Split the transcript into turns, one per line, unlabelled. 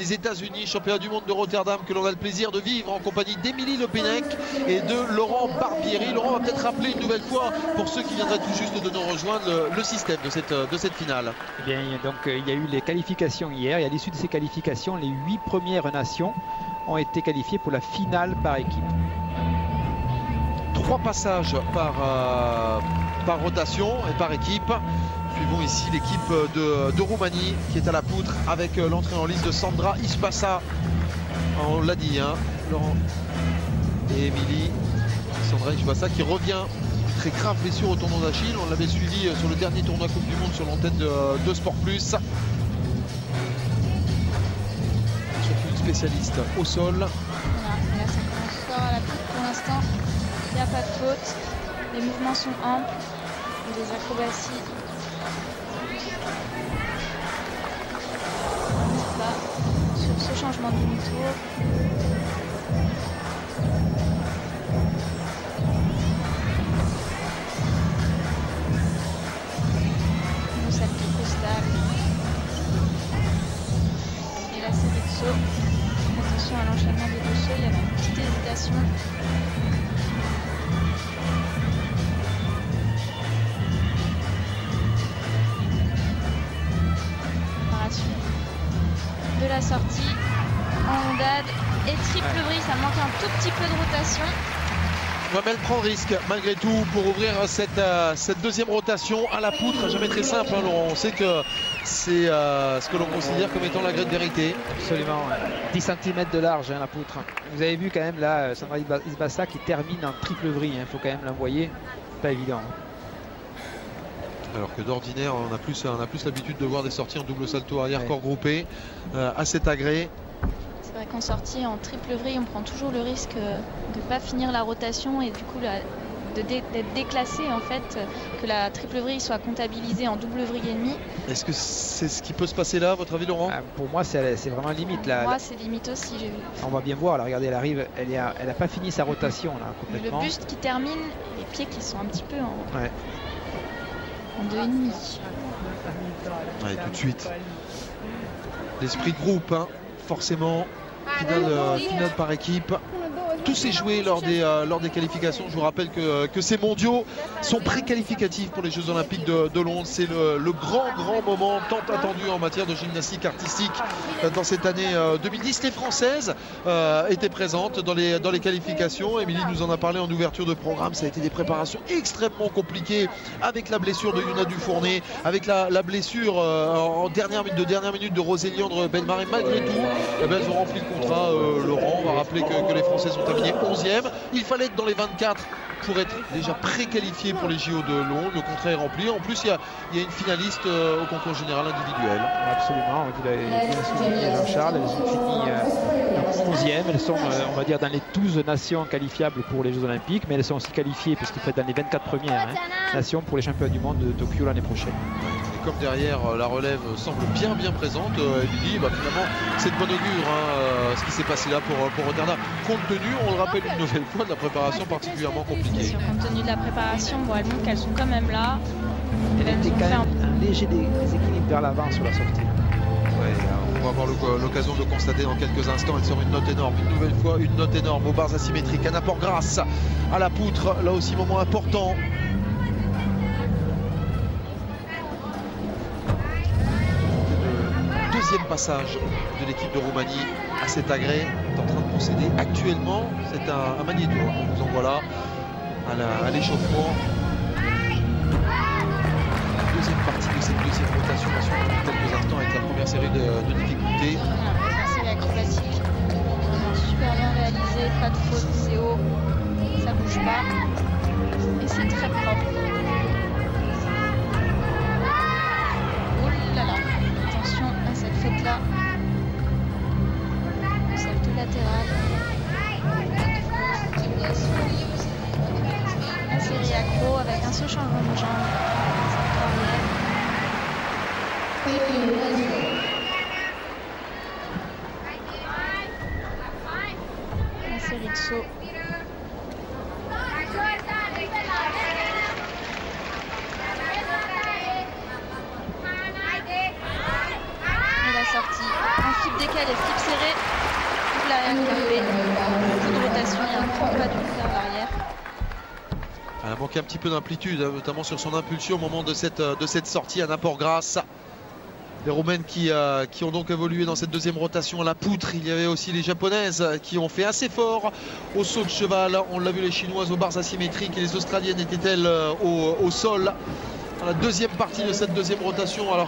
des États-Unis, championnat du monde de Rotterdam, que l'on a le plaisir de vivre en compagnie d'Émilie Le Pennec et de Laurent Barbieri. Laurent va peut-être rappeler une nouvelle fois, pour ceux qui viendraient tout juste de nous rejoindre, le système de cette finale.
Eh bien, donc, il y a eu les qualifications hier, et à l'issue de ces qualifications, les 8 premières nations ont été qualifiées pour la finale par équipe.
3 passages par rotation et par équipe. Suivons ici l'équipe de Roumanie qui est à la poutre avec l'entrée en lice de Sandra Ispasa. On l'a dit, hein, Laurent et Émilie. Sandra Ispasa qui revient, très grave blessure au tendon d'Achille. On l'avait suivi sur le dernier tournoi Coupe du Monde sur l'antenne de Sport Plus. Surtout une spécialiste au sol.
Voilà, là ça commence fort à la poutre pour l'instant. Il n'y a pas de faute. Les mouvements sont amples. Et les acrobaties. Là, sur ce changement de demi-tour. Le salto costal. Et la série de sauts. Attention à l'enchaînement des deux sauts, il y avait une petite hésitation. De la sortie en ondade et triple vrille, ça manque un tout petit peu de rotation.
Ouais, mais elle prend risque malgré tout pour ouvrir cette deuxième rotation à la poutre. Jamais très simple, hein, Laurent. On sait que c'est ce que l'on considère comme étant la grille de vérité.
Absolument, 10 cm de large, hein, la poutre. Vous avez vu quand même là Sandra Ispasa qui termine en triple vrille. Il faut quand même l'envoyer, pas évident.
Alors que d'ordinaire, on a plus l'habitude de voir des sorties en double salto arrière corps groupé à cet agrès.
C'est vrai qu'en sortie en triple vrille, on prend toujours le risque de ne pas finir la rotation et du coup d'être déclassé en fait, que la triple vrille soit comptabilisée en double vrille et demi.
Est-ce que c'est ce qui peut se passer là, à votre avis, Laurent?
Pour moi, c'est vraiment limite. Là,
moi, c'est limite aussi, j'ai vu.
On va bien voir, là, regardez, elle arrive, elle n'a pas fini sa rotation là, complètement.
Le buste qui termine, les pieds qui sont un petit peu en 2,5.
Ouais, tout de suite. L'esprit de groupe, hein, forcément. Finale par équipe. Tout s'est joué lors des qualifications. Je vous rappelle que ces mondiaux sont pré-qualificatifs pour les Jeux Olympiques de Londres. C'est le grand moment tant attendu en matière de gymnastique artistique dans cette année 2010. Les Françaises étaient présentes dans les qualifications. Émilie nous en a parlé en ouverture de programme. Ça a été des préparations extrêmement compliquées avec la blessure de Yuna Dufournet, avec la blessure en dernière minute de Rosélie Andre Bellemare. Malgré tout, elles ont rempli le contrat. Laurent, on va rappeler que les Françaises ont terminé 11e. Il fallait être dans les 24 pour être déjà pré-qualifié pour les JO de Londres. Le contrat est rempli. En plus, il y a une finaliste au concours général individuel.
Absolument. Vous l'avez bien souligné, Jean-Charles. Elles ont fini 11e. Elles sont, on va dire, dans les 12 nations qualifiables pour les Jeux Olympiques, mais elles sont aussi qualifiées, puisqu'il faut être dans les 24 premières nations pour les championnats du monde de Tokyo l'année prochaine.
Et comme derrière, la relève semble bien présente, Émilie, finalement, c'est de bon augure ce qui s'est passé là pour Rotterdam. Compte tenu, on le rappelle une nouvelle fois, de la préparation particulièrement compliquée.
Compte tenu de la préparation, bon, elles montrent qu'elles sont quand même là.
Elle était quand même un léger déséquilibre vers l'avant sur la sortie.
Ouais, on va avoir l'occasion de le constater dans quelques instants. Elle sort une note énorme, une nouvelle fois une note énorme aux barres asymétriques. Un apport grâce à la poutre, là aussi moment important. Deuxième passage de l'équipe de Roumanie à cet agrès est en train de procéder actuellement. C'est un magnéto qu'on vous envoie là à l'échauffement. La deuxième partie de cette deuxième rotation va suivre dans quelques instants avec la première série de difficultés.
Voilà, la série acrobatique, vraiment super bien réalisée, pas de faute, c'est haut, ça bouge pas et c'est très propre. Oh là là, attention à cette faute là, salto latéral. La série accro avec un seul changement de jambe. La série de sauts. Et la sortie. Un flip décalé Équipe serrée. L'arrière qui fait beaucoup de rotation. Il y a un grand pas du coup vers l'arrière.
Elle a manqué un petit peu d'amplitude, notamment sur son impulsion au moment de cette sortie. Un apport grâce. Les Roumaines qui ont donc évolué dans cette deuxième rotation à la poutre. Il y avait aussi les Japonaises qui ont fait assez fort au saut de cheval. On l'a vu, les Chinoises aux barres asymétriques, et les Australiennes étaient-elles au sol dans la deuxième partie de cette deuxième rotation, alors